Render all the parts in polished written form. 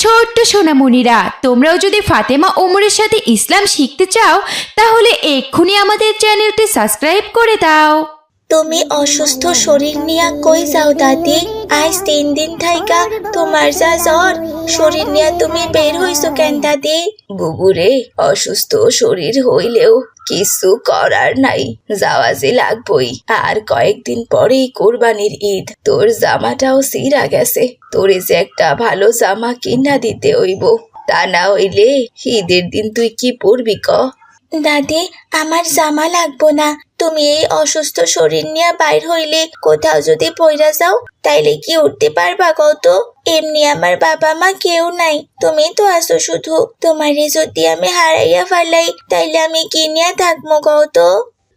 ছোট্ট সোনামণিরা, তোমরাও যদি ফাতেমা ওমরের সাথে ইসলাম শিখতে চাও তাহলে এক্ষুনি আমাদের চ্যানেলটি সাবস্ক্রাইব করে দাও। তুমি অসুস্থ শরীর নিয়া কই যাও দাদি? আজ 3 দিন থাইকা তোমার যা জ্বর, শরীর নিয়া তুমি বের হইছো কেন দাদি? বুবুরে, অসুস্থ শরীর হইলেও কিছু করার নাই, যাওয়া যে লাগবই। আর কয়েকদিন পরেই কোরবানির ঈদ, তোর জামাটাও ছিঁড়া গেছে, তোরে যে একটা ভালো জামা কিনা দিতে হইব, তা না হইলে ঈদের দিন তুই কি পরবি ক? দাদি, আমার জামা লাগবো না। তুমি এই অসুস্থ শরীর নিয়ে বাইর হইলে কোথাও যদি পইরা যাও তাইলে কি উঠতে পারবা কত? এমনি আমার বাবা মা কেউ নাই, তুমি তো আছো শুধু। তোমারে যদি আমি হারাইয়া ফেলাই তাইলে আমি কি নিয়ে থাকবো কত?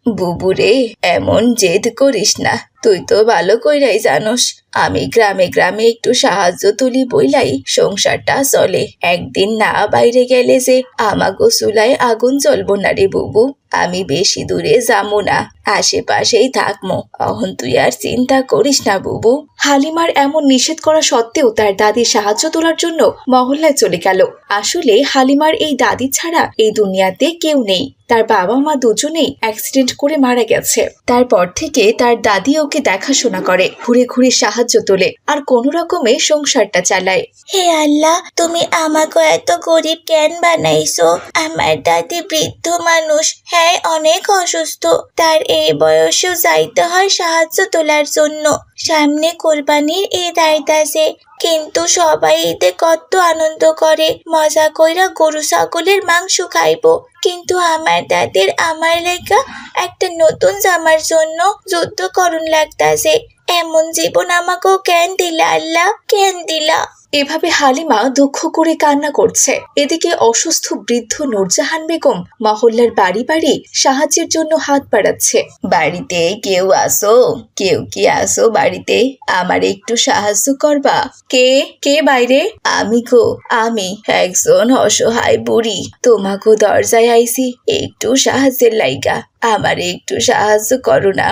বুবুরে, এমন জেদ করিস না। তুই তো ভালো কইরাই জানোস আমি গ্রামে গ্রামে একটু সাহায্য তুলি বইলাই সংসারটা চলে। একদিন না বাইরে গেলে যে আমাগো চুলায় আগুন জ্বলবো না রে বুবু। আমি বেশি দূরে যাবো না, আশেপাশেই থাকবো। অহন তুই আর চিন্তা করিস না বুবু। হালিমার এমন নিষেধ করা সত্ত্বেও তার দাদির সাহায্য তোলার জন্য মহল্লায় চলে গেল। আসলে হালিমার এই দাদি ছাড়া এই দুনিয়াতে কেউ নেই। তার বাবা মা দুজনেই অ্যাক্সিডেন্ট করে মারা গেছে। তারপর থেকে তার দাদি ওকে দেখাশোনা করে, ঘুরে ঘুরে সাহায্য তোলে আর কোনো রকমে সংসারটা চালায়। হে আল্লাহ, তুমি আমাকে এত গরিব কেন বানাইছো? আমার দাদি বৃদ্ধ মানুষ, হ্যাঁ অনেক অসুস্থ। তার এই বয়সেও যাইতে হয় সাহায্য তোলার জন্য। সামনে কোরবানির ঈদ আইতাছে, কিন্তু সবাই ঈদে কত আনন্দ করে, মজা কইরা গরু ছাগলের মাংস খাইবো। কিন্তু আমার দাদির আমার লেগা একটা নতুন জামার জন্য যুদ্ধ করুন লাগতাছে। এমন জীবন আমাকেও কেন দিলা আল্লাহ, কেন দিলা? এভাবে হালিমা দুঃখ করে কান্না করছে। এদিকে অসুস্থ বৃদ্ধ নূরজাহান বেগম মহল্লার বাড়ি বাড়ি সাহায্যের জন্য হাত বাড়াচ্ছে। বাড়িতে কেউ আসো? কেউ কি আসো বাড়িতে? আমার একটু সাহায্য করবা? কে কে বাইরে? আমি গো, আমি একজন অসহায় বুড়ি। তোমাকে দরজায় আইছি একটু সাহায্যের লাইগা। আমার একটু সাহায্য করো না।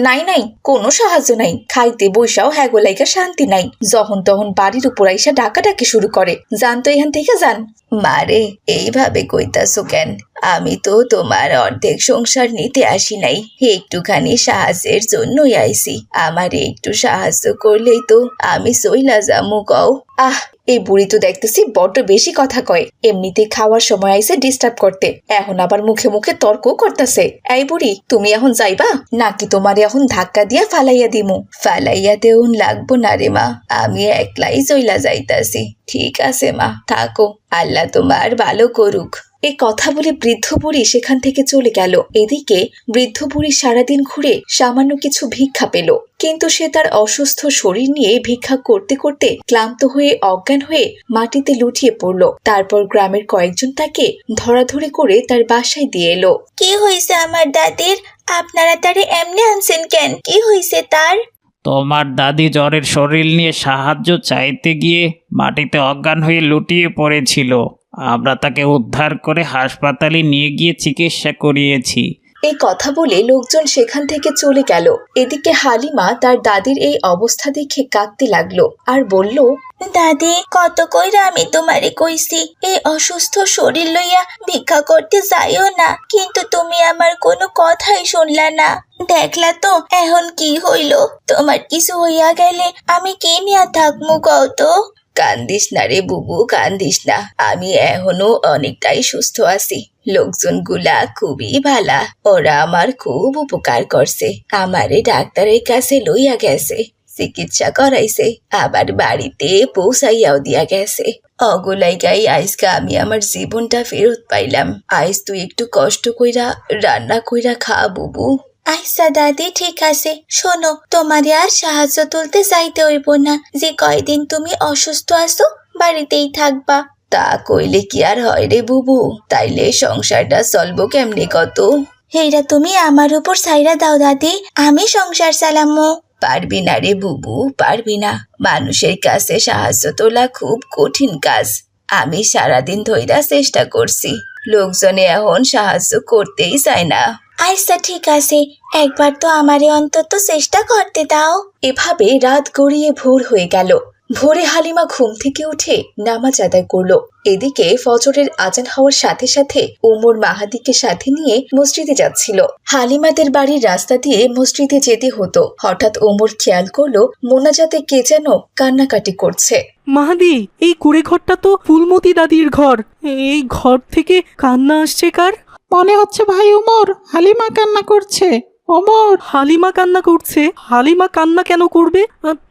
নাই নাই, কোনো সাহায্য নাই। খাইতে বৈশাও হ্যাগো লাইগা শান্তি নাই। যখন তখন বাড়ির উপর আইসা ডাকাডাকি শুরু করে। যান তো এখান থেকে যান। মারে, এইভাবে কইতাছো কেন? আমি তো তোমার অর্ধেক সংসার নিতে আসি নাই, একটুখানি সাহায্যের জন্যই আইছি। আমারে একটু সাহায্য করলেই তো আমি চইলা যামু কও। আহ, এই বুড়ি তো দেখতেছি বড্ড বেশি কথা কয়। এমনিতে খাওয়ার সময় আইসে ডিস্টার্ব করতে, এখন আবার মুখে মুখে তর্ক করতেছে। এই বুড়ি, তুমি এখন যাইবা নাকি তোমার এখন ধাক্কা দিয়া ফালাইয়া দিমু? ফালাইয়া দেউন লাগবো না রে মা, আমি একলাই চইলা যাইতাছি। ঠিক আছে মা, থাকো, আল্লাহ তোমার ভালো করুক। এই কথা বলে বৃদ্ধ বুড়ি সেখান থেকে চলে গেল। এদিকে বৃদ্ধ বুড়ি সারাদিন ঘুরে সামান্য কিছু ভিক্ষা পেল, কিন্তু সে তার অসুস্থ শরীর নিয়ে ভিক্ষা করতে করতে ক্লান্ত হয়ে অজ্ঞান হয়ে মাটিতে লুটিয়ে পড়ল। তারপর গ্রামের কয়েকজন তাকে ধরাধরি করে তার বাসায় দিয়ে এলো। কি হয়েছে আমার দাদির? আপনারা তারে এমনি আনছেন কেন? কি হয়েছে তার? তোমার দাদি জ্বরের শরীর নিয়ে সাহায্য চাইতে গিয়ে মাটিতে অজ্ঞান হয়ে লুটিয়ে পড়েছিল। আমরা তাকে উদ্ধার করে হাসপাতালে নিয়ে গিয়ে চিকিৎসা করিয়েছি। এই কথা বলে লোকজন সেখান থেকে চলে গেল। এদিকে হালিমা তার দাদির এই অবস্থা দেখে কাঁদতে লাগলো আর বলল, দাদি, কত কইরা আমি তোমারে কইছি এই অসুস্থ শরীর লইয়া ভিক্ষা করতে যাইও না, কিন্তু তুমি আমার কোনো কথাই শুনলা না। দেখলা তো এখন কি হইল? তোমার কিছু হইয়া গেলে আমি কে নিয়া থাকবো কও তো? কান্দিস না রে বুবু, কান্দিস না। আমি এখনো অনেকটাই সুস্থ আছি। লোকজন গুলা খুবই ভালা, ওরা আমার খুব উপকার করছে। আমারে ডাক্তারের কাছে লইয়া গেছে, চিকিৎসা করাইছে, আবার বাড়িতে পৌঁছাইয়াও দিয়া গেছে। অগুলাইগাই আজকে আমি আমার জীবনটা ফেরত পাইলাম। আজ তুই একটু কষ্ট কইরা রান্না কইরা খা বুবু। আচ্ছা দাদি, ঠিক আছে। শোনো, তোমারে আর সাহায্য তুলতে চাইতে হইব না। যে কয়দিন তুমি অসুস্থ আছো বাড়িতেই থাকবা। তা কইলে কি আর হয় রে বুবু? তাইলে সংসারটা চলবো কেমনে কত? হেইরা তুমি আমার উপর ছাইরা দাও দাদি, আমি সংসার চালামো। পারবি না রে বুবু, পারবি না। মানুষের কাছে সাহায্য তোলা খুব কঠিন কাজ। আমি সারাদিন ধইরা চেষ্টা করছি, লোকজনে এখন সাহায্য করতেই চায় না। আচ্ছা ঠিক আছে, একবার তো আমারে অন্তত চেষ্টা করতে দাও। এভাবে রাত গড়িয়ে ভোর হয়ে গেল। ভোরে হালিমা ঘুম থেকে উঠে নামাজ আদায় করলো। এদিকে ফজরের আজান হওয়ার সাথে সাথে ওমর মাহাদিকে সাথে নিয়ে মসজিদে যাচ্ছিল। হালিমাদের বাড়ির রাস্তা দিয়ে মসজিদে যেতে হতো। হঠাৎ ওমর খেয়াল করলো মোনাজাতে কে যেন কান্নাকাটি করছে। মাহাদি, এই কুড়ে ঘরটা তো ফুলমতি দাদির ঘর। এই ঘর থেকে কান্না আসছে কার? মনে হচ্ছে ভাই ওমর, হালিমা কান্না করছে। ওমর, হালিমা কান্না করছে? হালিমা কান্না কেন করবে?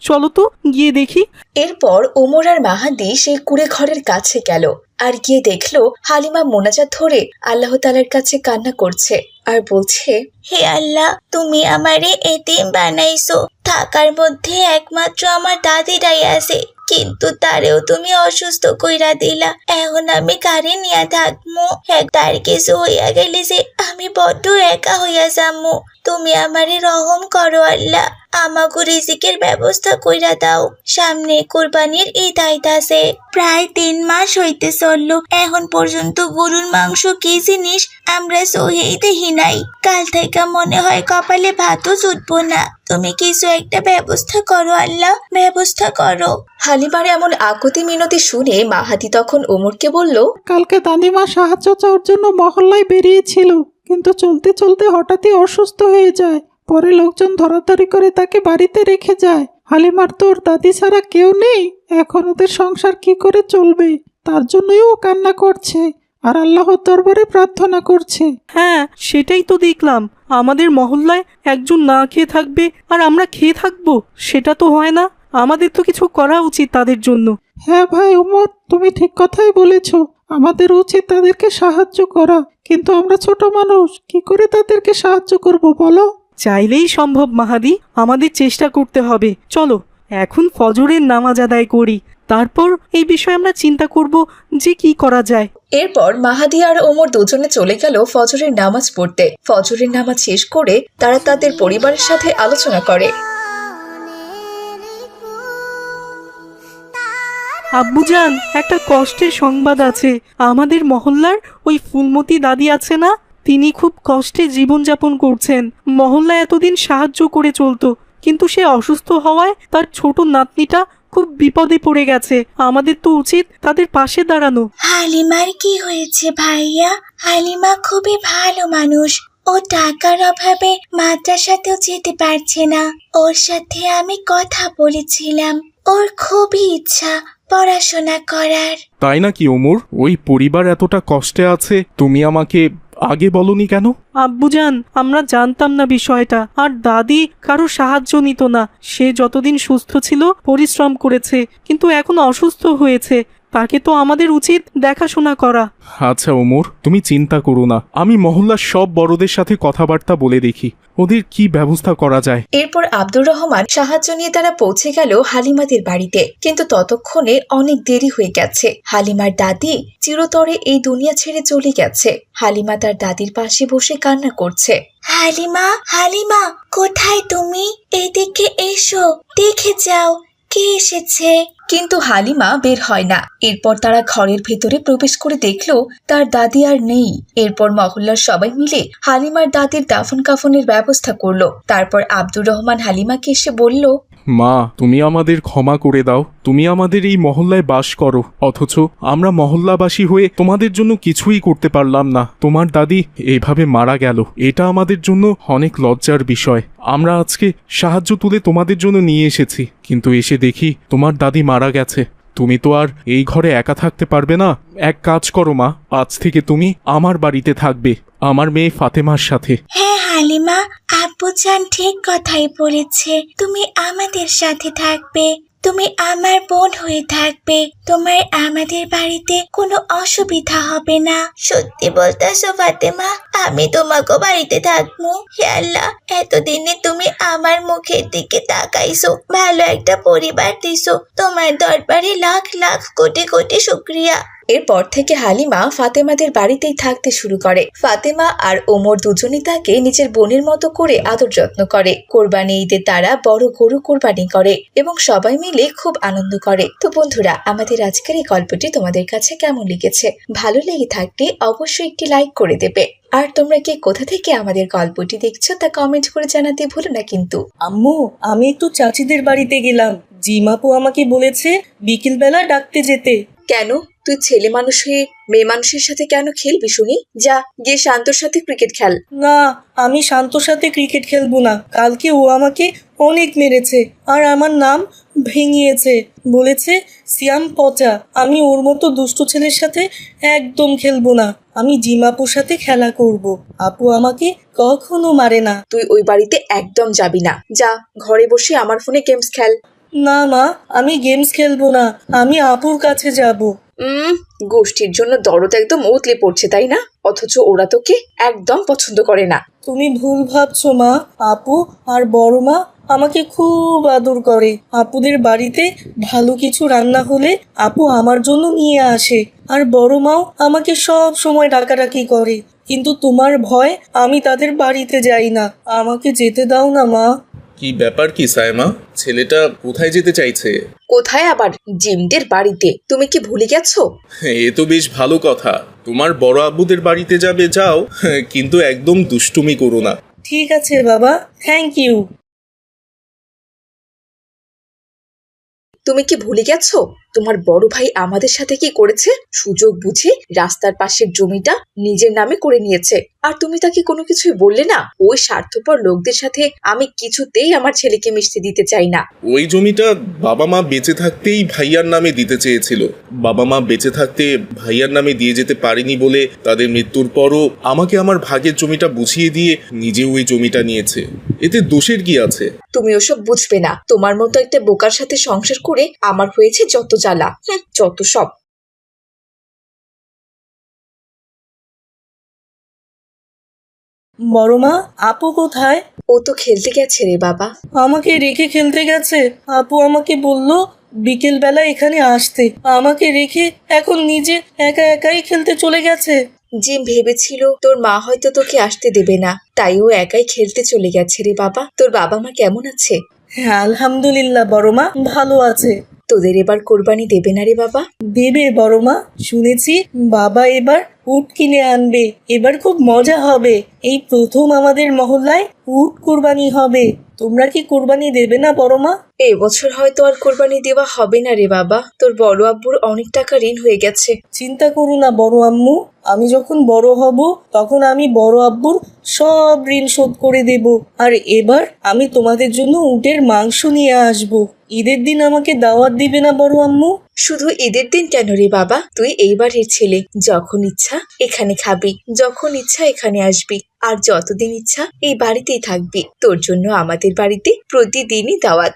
চলো তো গিয়ে দেখি। এরপর ওমর আর মাহাদি সেই কুড়ে ঘরের কাছে গেল আর গিয়ে দেখলো হালিমা মোনাজাত ধরে আল্লাহ তাআলার কাছে কান্না করছে আর বলছে, হে আল্লাহ, তুমি আমারে এতিম বানাইছো। থাকার মধ্যে একমাত্র আমার দাদিরাই আছে, কিন্তু তারেও তুমি অসুস্থ কইরা দিলা। এখন আমি কারে নিয়া থাকমু? তার কিছু হইয়া গেলে যে আমি বড্ড একা হইয়া যামু। তুমি আমারে রহম করো আল্লাহ, আমাগো রিজিকের ব্যবস্থা কইরা দাও। সামনে কোরবানির ঈদ আইতাছে, প্রায় 3 মাস হইতে চললো, এখন পর্যন্ত গরুর মাংস কি জিনিস আমরা সহেই দেখি নাই। কাল থেকে মনে হয় কপালে ভাতও জুটবো না। তুমি কিছু একটা ব্যবস্থা করো আল্লাহ, ব্যবস্থা করো। হালিমার এমন আকুতি মিনতি শুনে মাহাদি তখন ওমরকে বলল, কালকে দাদিমা সাহায্য চাওয়ার জন্য মহল্লায় বেরিয়েছিল, কিন্তু চলতে চলতে হঠাৎই অসুস্থ হয়ে যায়। পরে লোকজন ধরাধরি করে তাকে বাড়িতে রেখে যায়। হালিমার তো ওর দাদি ছাড়া কেউ নেই, এখন ওদের সংসার কি করে চলবে? তার জন্যই ও কান্না করছে আর আল্লাহর দরবারে প্রার্থনা করছে। হ্যাঁ, সেটাই তো দেখলাম। আমাদের মহল্লায় একজন না খেয়ে থাকবে আর আমরা খেয়ে থাকবো, সেটা তো হয় না। আমাদের তো কিছু করা উচিত তাদের জন্য। হ্যাঁ ভাই ওমর, তুমি ঠিক কথাই বলেছ। আমাদের উচিত তাদেরকে সাহায্য করা, কিন্তু আমরা ছোট মানুষ, কি করে তাদেরকে সাহায্য করব বলো? চাইলেই সম্ভব মাহাদি, আমাদের চেষ্টা করতে হবে। চলো এখন ফজরের নামাজ আদায় করি, তারপর এই বিষয়ে আমরা চিন্তা করব যে কি করা যায়। এরপর মাহাদি আর ওমর দুজনে চলে গেল ফজরের নামাজ পড়তে। ফজরের নামাজ শেষ করে তারা তাদের পরিবারের সাথে আলোচনা করে। আব্বুজান, একটা কষ্টের সংবাদ আছে। আমাদের মহল্লার ওই ফুলমতি দাদি আছে না, তিনি খুব কষ্টে জীবনযাপন করছেন। মহল্লা এতদিন সাহায্য করে চলতো, কিন্তু সে অসুস্থ হওয়ায় তার ছোট নাতনিটা খুব বিপদে পড়ে গেছে। আমাদের তো উচিত তাদের পাশে দাঁড়ানো। হালিমার কি হয়েছে ভাইয়া? হালিমা খুবই ভালো মানুষ। ও টাকার অভাবে মাদ্রাসাতেও যেতে পারছে না। ওর সাথে আমি কথা বলেছিলাম, ওর খুবই ইচ্ছা পড়াশোনা করার। তাই নাকি ওমর? ওই পরিবার এতটা কষ্টে আছে, তুমি আমাকে আগে বলনি কেন? আব্বুজান, আমরা জানতাম না বিষয়টা। আর দাদি কারো সাহায্য নিত না। সে যতদিন সুস্থ ছিল পরিশ্রম করেছে, কিন্তু এখন অসুস্থ হয়েছে। তাকে তো আমাদের উচিত দেখাশোনা করা। আচ্ছা ওমর, তুমি চিন্তা করো না, আমি মহল্লার সব বড়দের সাথে কথাবার্তা বলে দেখি ওদের কি ব্যবস্থা করা যায়। এরপর আব্দুর রহমান সাহায্য নিয়ে তারা পৌঁছে গেল হালিমাদের বাড়িতে, কিন্তু ততক্ষণে অনেক দেরি হয়ে গেছে। হালিমার দাদি চিরতরে এই দুনিয়া ছেড়ে চলে গেছে। হালিমা তার দাদির পাশে বসে কান্না করছে। হালিমা, হালিমা, কোথায় তুমি? এদিকে এসো, দেখে যাও কে এসেছে। কিন্তু হালিমা বের হয় না। এরপর তারা ঘরের ভেতরে প্রবেশ করে দেখলো তার দাদি আর নেই। এরপর মহল্লার সবাই মিলে হালিমার দাদির দাফন কাফনের ব্যবস্থা করলো। তারপর আব্দুর রহমান হালিমাকে এসে বলল, মা, তুমি আমাদের ক্ষমা করে দাও। তুমি আমাদের এই মহল্লায় বাস করো, অথচ আমরা মহল্লাবাসী হয়ে তোমাদের জন্য কিছুই করতে পারলাম না। তোমার দাদি এইভাবে মারা গেল, এটা আমাদের জন্য অনেক লজ্জার বিষয়। আমরা আজকে সাহায্য তুলে তোমাদের জন্য নিয়ে এসেছি, কিন্তু এসে দেখি তোমার দাদি মারা গেছে। তুমি তো আর এই ঘরে একা থাকতে পারবে না। এক কাজ করো মা, আজ থেকে তুমি আমার বাড়িতে থাকবে, আমার মেয়ে ফাতেমার সাথে। হ্যাঁ হালিমা, আব্বুজান ঠিক কথাই বলেছে। তুমি আমাদের সাথে থাকবে, তুমি আমার বোন হয়ে থাকবে। তোমার আমাদের বাড়িতে কোনো অসুবিধা হবে না। সত্যি বলতেছো ফাতেমা? আমি তোমাকে বাড়িতে থাকবো। হে আল্লাহ, এতদিনে তুমি আমার মুখের দিকে তাকাইছো, ভালো একটা পরিবার দিছো। তোমার দরবারে লাখ লাখ কোটি কোটি শুকরিয়া। এরপর থেকে হালিমা ফাতেমাদের বাড়িতেই থাকতে শুরু করে। ফাতেমা আর ওমর দুজনই তাকে নিজের বোনের মতো করে আদর যত্ন করে। কোরবানি ঈদে তারা বড় গরু কোরবানি করে এবং সবাই মিলে খুব আনন্দ করে। তো বন্ধুরা, আমাদের আজকের এই গল্পটি তোমাদের কাছে কেমন লেগেছে? ভালো লেগে থাকলে অবশ্যই একটি লাইক করে দেবে আর তোমরা কে কোথা থেকে আমাদের গল্পটি দেখছো তা কমেন্ট করে জানাতে ভুলো না কিন্তু। আম্মু, আমি একটু চাচিদের বাড়িতে গেলাম। জিমাপু আমাকে বলেছে বিকেলবেলা ডাকতে যেতে। কেন? তুই ছেলে মানুষ হয়ে মেয়ে মানুষের সাথে কেন খেলবি শুনি? যা গিয়ে শান্তর সাথে ক্রিকেট খেল। না, আমি শান্তর সাথে ক্রিকেট খেলবো না। কালকে ও আমাকে অনেক মেরেছে আর আমার নাম ভেঙিয়েছে, বলেছে সিয়াম পচা। আমি ওর মতো দুষ্টু ছেলের সাথে একদম খেলবো না। আমি জিমাপুর সাথে খেলা করব। আপু আমাকে কখনো মারে না। তুই ওই বাড়িতে একদম যাবি না। যা ঘরে বসে আমার ফোনে গেমস খেল। না মা, আমি গেমস খেলবো না, আমি আপুর কাছে যাব। গোষ্ঠীর জন্য দরদ একদম উতলে পড়ছে তাই না? অথচ ওরা তোকে একদম পছন্দ করে না। তুমি ভুল ভাবছো মা। আপু আর বড় মা আমাকে খুব আদর করে। আপুদের বাড়িতে ভালো কিছু রান্না হলে আপু আমার জন্য নিয়ে আসে, আর বড় মাও আমাকে সব সময় ডাকাডাকি করে। কিন্তু তোমার ভয় আমি তাদের বাড়িতে যাই না। আমাকে যেতে দাও না মা। কি ব্যাপার কি সায়মা, ছেলেটা কোথায় যেতে চাইছে? কোথায় আবার? জিমদের বাড়িতে। তুমি কি ভুলে গেছো? এ তো বেশ ভালো কথা। তোমার বড় আব্বুদের বাড়িতে যাবে যাও, কিন্তু একদম দুষ্টুমি করো না। ঠিক আছে বাবা, থ্যাংক ইউ। তুমি কি ভুলে গেছো তোমার বড় ভাই আমাদের সাথে কি করেছে? সুযোগ বুঝে রাস্তার পাশের জমিটা নিজের নামে করে নিয়েছে, আর তুমি তাকে কোনো কিছুই বললে না। ওই স্বার্থপর লোকদের সাথে আমি কিছুতেই আমার ছেলেকে মিশতে দিতে চাই না। ওই জমিটা বাবা মা বেঁচে থাকতেই ভাইয়ার নামে দিতে চেয়েছিল। বাবা মা বেঁচে থাকতে ভাইয়ার নামে দিয়ে যেতে পারেনি বলে তাদের মৃত্যুর পরও আমাকে আমার ভাগের জমিটা বুঝিয়ে দিয়ে নিজে ওই জমিটা নিয়েছে। এতে দোষের কি আছে? তুমি ওসব বুঝবে না। তোমার মতো একটা বোকার সাথে সংসার করে আমার হয়েছে যত জ্বালা, যত সব। বড় মা, আপু কোথায়? ও তো খেলতে গেছে রে বাবা। আমাকে রেখে খেলতে গেছে? আপু আমাকে বলল বিকেল বেলা এখানে আসতে। আমাকে রেখে এখন নিজে একা একাই খেলতে চলে গেছে। জিম ভেবেছিল তোর মা হয়তো তোকে আসতে দেবে না, তাই ও একাই খেলতে চলে গেছে রে বাবা। তোর বাবা মা কেমন আছে? হ্যাঁ আলহামদুলিল্লাহ বড় মা, ভালো আছে। তোদের এবার কোরবানি দেবে না রে বাবা? দেবে বড় মা, শুনেছি বাবা এবার উট কিনে আনবে। এবার খুব মজা হবে। এই প্রথম আমাদের মহল্লায় উট কোরবানি হবে। তোমরা কি কোরবানি দেবে না বড় মা? এবছর হয়তো আর কোরবানি দেওয়া হবে না রে বাবা। তোর বড় আব্বুর অনেক টাকা ঋণ হয়ে গেছে। চিন্তা করো না বড় আম্মু, আমি যখন বড় হব তখন আমি বড় আব্বুর সব ঋণ শোধ করে দেব। আর এবার আমি তোমাদের জন্য উটের মাংস নিয়ে আসব। ঈদের দিন আমাকে দাওয়াত দিবে না বড় আম্মু? শুধু ঈদের দিন কেন রে বাবা? তুই এই বাড়ির ছেলে, যখন ইচ্ছা এখানে খাবি, যখন ইচ্ছা এখানে আসবি, আর যতদিন ইচ্ছা এই বাড়িতেই থাকবি। তোর জন্য আমাদের বাড়িতে প্রতিদিনই দাওয়াত।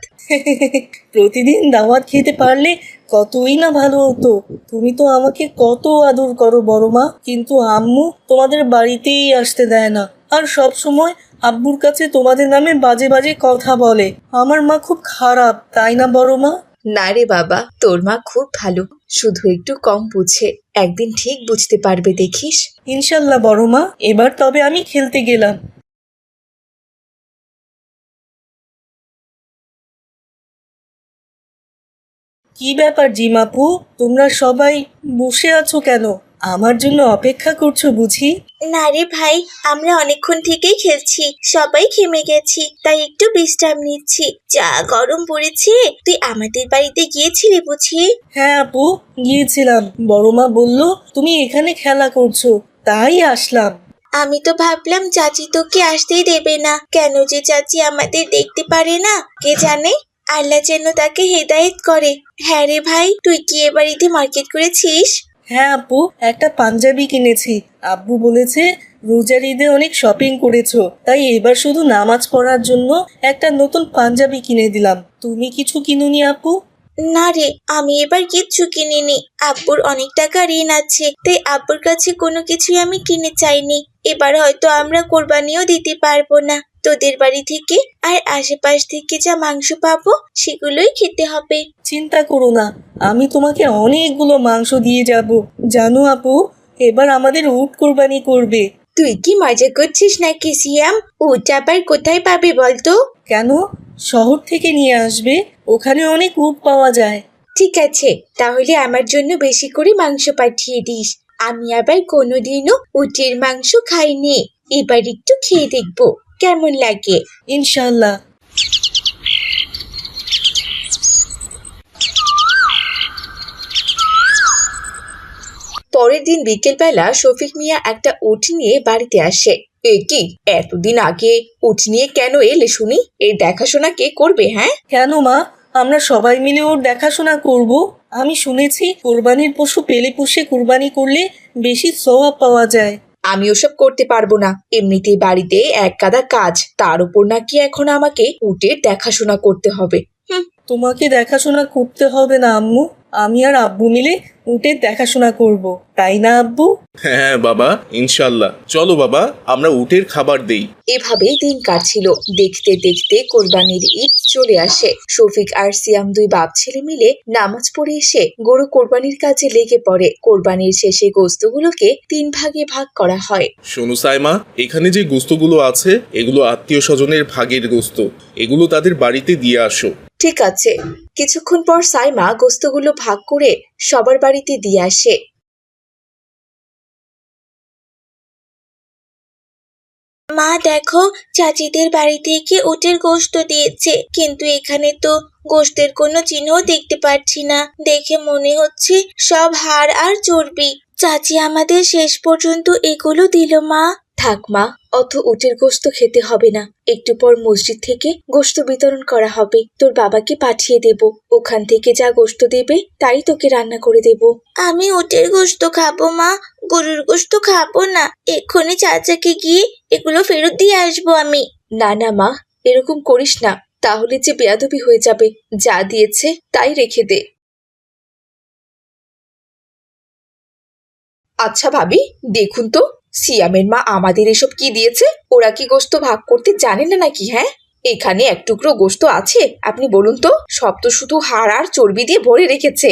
প্রতিদিন দাওয়াত খেতে পারলে কতই না ভালো হতো। তুমি তো আমাকে কত আদর করো বড় মা, কিন্তু আম্মু তোমাদের বাড়িতেই আসতে দেয় না। আর সব সময় আব্বুর কাছে তোমাদের নামে বাজে বাজে কথা বলে। আমার মা খুব খারাপ, তাই না বড় মা? না রে বাবা, তোর মা খুব ভালো, শুধু একটু কম বুঝে। একদিন ঠিক বুঝতে পারবে দেখিস। ইনশাল্লাহ বড় মা, এবার তবে আমি খেলতে গেলাম। কি ব্যাপার জিমাপু, তোমরা সবাই বসে আছো কেন? আমার জন্য অপেক্ষা করছো বুঝি? না রে ভাই, আমরা অনেকক্ষণ থেকেই খেলছি, সবাই ঘেমে গেছি, তাই একটু বিশ্রাম নিচ্ছি। যা গরম পড়েছে। তুই আমাদের বাড়িতে গিয়েছিলি বুঝি? হ্যাঁ আপু, গিয়েছিলাম। বড় মা বলল তুমি এখানে খেলা করছো, তাই আসলাম। আমি তো ভাবলাম চাচি তোকে আসতেই দেবে না। কেন যে চাচি আমাদের দেখতে পারে না কে জানে। আল্লাহ যেন তাকে হেদায়েত করে। হ্যাঁ রে ভাই, তুই কি এ বাড়িতে মার্কেট করেছিস? হ্যাঁ আপু, একটা পাঞ্জাবি কিনেছি। আব্বু বলেছে রোজার ঈদে অনেক শপিং করেছো, তাই এবার শুধু নামাজ পড়ার জন্য একটা নতুন পাঞ্জাবি কিনে দিলাম। তুমি কিছু কিনুনি আপু? না রে, আমি এবার কিচ্ছু কিনিনি। আব্বুর অনেক টাকা ঋণ আছে, তাই আব্বুর কাছে কোনো কিছুই আমি কিনে চাইনি। এবার হয়তো আমরা কোরবানিও দিতে পারবো না। তোদের বাড়ি থেকে আর আশেপাশ থেকে যা মাংস পাবো সেগুলোই খেতে হবে। চিন্তা করো না, আমি তোমাকে অনেকগুলো মাংস দিয়ে যাব। জানো আপু, এবার আমাদের উট কোরবানি করবে। তুই কি মজা করছিস নাকি সিয়াম? উট আবার কোথায় পাবে বলতো? কেন, শহর থেকে নিয়ে আসবে, ওখানে অনেক উট পাওয়া যায়। ঠিক আছে, তাহলে আমার জন্য বেশি করে মাংস পাঠিয়ে দিস। আমি আবার কোনোদিনও উটের মাংস খাইনি, এবার একটু খেয়ে দেখবো কেমন লাগে। ইনশাল্লাহ। পরের দিন বিকেলবেলা শফিক মিয়া একটা উট নিয়ে বাড়িতে আসে। এ কি, এতদিন আগে উট নিয়ে কেন এলে শুনি? এর দেখাশোনা কে করবে? হ্যাঁ, কেন মা, আমরা সবাই মিলে ওর দেখাশোনা করব। আমি শুনেছি কোরবানির পশু পেলে পুষে কোরবানি করলে বেশি সওয়াব পাওয়া যায়। আমি ওসব করতে পারবো না। এমনিতেই বাড়িতে এক গাদা কাজ, তার উপর নাকি এখন আমাকে উটের দেখাশোনা করতে হবে। তোমাকে দেখাশোনা করতে হবে না আম্মু, আমি আর আব্বু মিলে উটের দেখাশোনা করব, তাই না আব্বু? হ্যাঁ বাবা, ইনশাল্লাহ। চলো বাবা, আমরা উটের খাবার দেই। এভাবেই দিন কাটছিল। দেখতে দেখতে কোরবানির ঈদ চলে আসে। শফিক আর সিয়াম দুই বাপ ছেলে মিলে নামাজ পড়ে এসে গরু কোরবানির কাজে লেগে পড়ে। কোরবানির শেষে গোস্তগুলোকে 3 ভাগে ভাগ করা হয়। শোনো সাইমা, এখানে যে গোস্তগুলো আছে এগুলো আত্মীয় স্বজনের ভাগের গোস্ত, এগুলো তাদের বাড়িতে দিয়ে আসো। ঠিক আছে। কিছুক্ষণ পর সাইমা গোস্তগুলো ভাগ করে সবার বাড়িতে দিয়ে আসে। মা দেখো, চাচিদের বাড়ি থেকে উটের গোশত দিয়েছে, কিন্তু এখানে তো গোশতের কোনো চিহ্ন দেখতে পাচ্ছি না। দেখে মনে হচ্ছে সব হাড় আর চর্বি। চাচি আমাদের শেষ পর্যন্ত এগুলো দিল মা। থাক মা, অত উটের গোশত খেতে হবে না। একটু পর মসজিদ থেকে গোশত বিতরণ করা হবে। তোর বাবাকে পাঠিয়ে দেব, ওখান থেকে যা গোশত দেবে তাই তোকে রান্না করে দেব। আমি উটের গোশত খাবো মা, গরুর গোশত খাবো না। এক্ষুনি চাচাকে গিয়ে এগুলো ফেরত দিয়ে আসবো আমি। না না মা, এরকম করিস না, তাহলে যে বেয়াদবি হয়ে যাবে। যা দিয়েছে তাই রেখে দে। আচ্ছা ভাবি, দেখুন তো সিয়ামের মা আমাদের এসব কি দিয়েছে। ওরা কি গোশত ভাগ করতে জানে না নাকি? হ্যাঁ, এখানে এক টুকরো গোশত আছে, আপনি বলুন তো? সব তো শুধু হাড় আর চর্বি দিয়ে ভরে রেখেছে।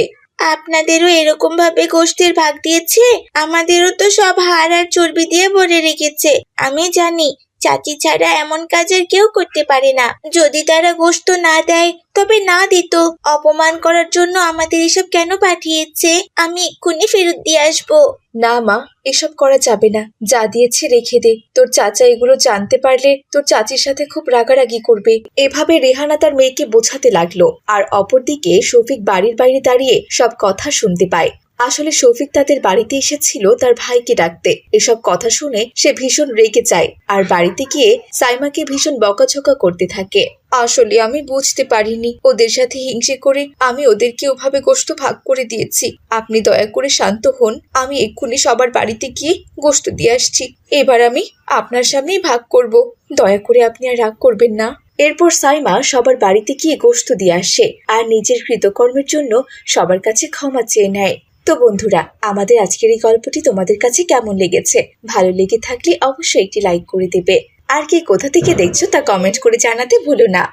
আপনাদেরও এরকম ভাবে গোশতের ভাগ দিয়েছে? আমাদেরও তো সব হাড় আর চর্বি দিয়ে ভরে রেখেছে। আমি জানি চাচি ছাড়া এমন কাজ আর কেউ করতে পারে না। যদি তারা গোশত না দেয় তবে না দিত। অপমান করার জন্য আমাদের এসব কেন পাঠিয়েছে? আমি এক্ষুনি ফেরত দিয়ে আসবো। না মা, এসব করা যাবে না। যা দিয়েছে রেখে দে। তোর চাচা এগুলো জানতে পারলে তোর চাচির সাথে খুব রাগারাগি করবে। এভাবে রেহানা তার মেয়েকে বোঝাতে লাগলো। আর অপরদিকে শফিক বাড়ির বাইরে দাঁড়িয়ে সব কথা শুনতে পায়। আসলে শফিক তাদের বাড়িতে এসেছিল তার ভাইকে ডাকতে। এসব কথা শুনে সে ভীষণ রেগে যায় আর বাড়িতে গিয়ে সাইমাকে ভীষণ বকাঝকা করতে থাকে। আসলে আমি বুঝতে পারিনি, ওদের সাথে হিংসে করে আমি ওদেরকে ওভাবে গোশত ভাগ করে দিয়েছি। আপনি দয়া করে শান্ত হন, আমি এক্ষুনি সবার বাড়িতে গিয়ে গোশত দিয়ে আসছি। এবার আমি আপনার সামনেই ভাগ করব, দয়া করে আপনি আর রাগ করবেন না। এরপর সাইমা সবার বাড়িতে গিয়ে গোশত দিয়ে আসে আর নিজের কৃতকর্মের জন্য সবার কাছে ক্ষমা চেয়ে নেয়। তো বন্ধুরা, আমাদের আজকের এই গল্পটি তোমাদের কাছে কেমন লেগেছে? ভালো লেগে থাকলে অবশ্যই একটি লাইক করে দেবে। আর কে কোথা থেকে দেখছো তা কমেন্ট করে জানাতে ভুলো না।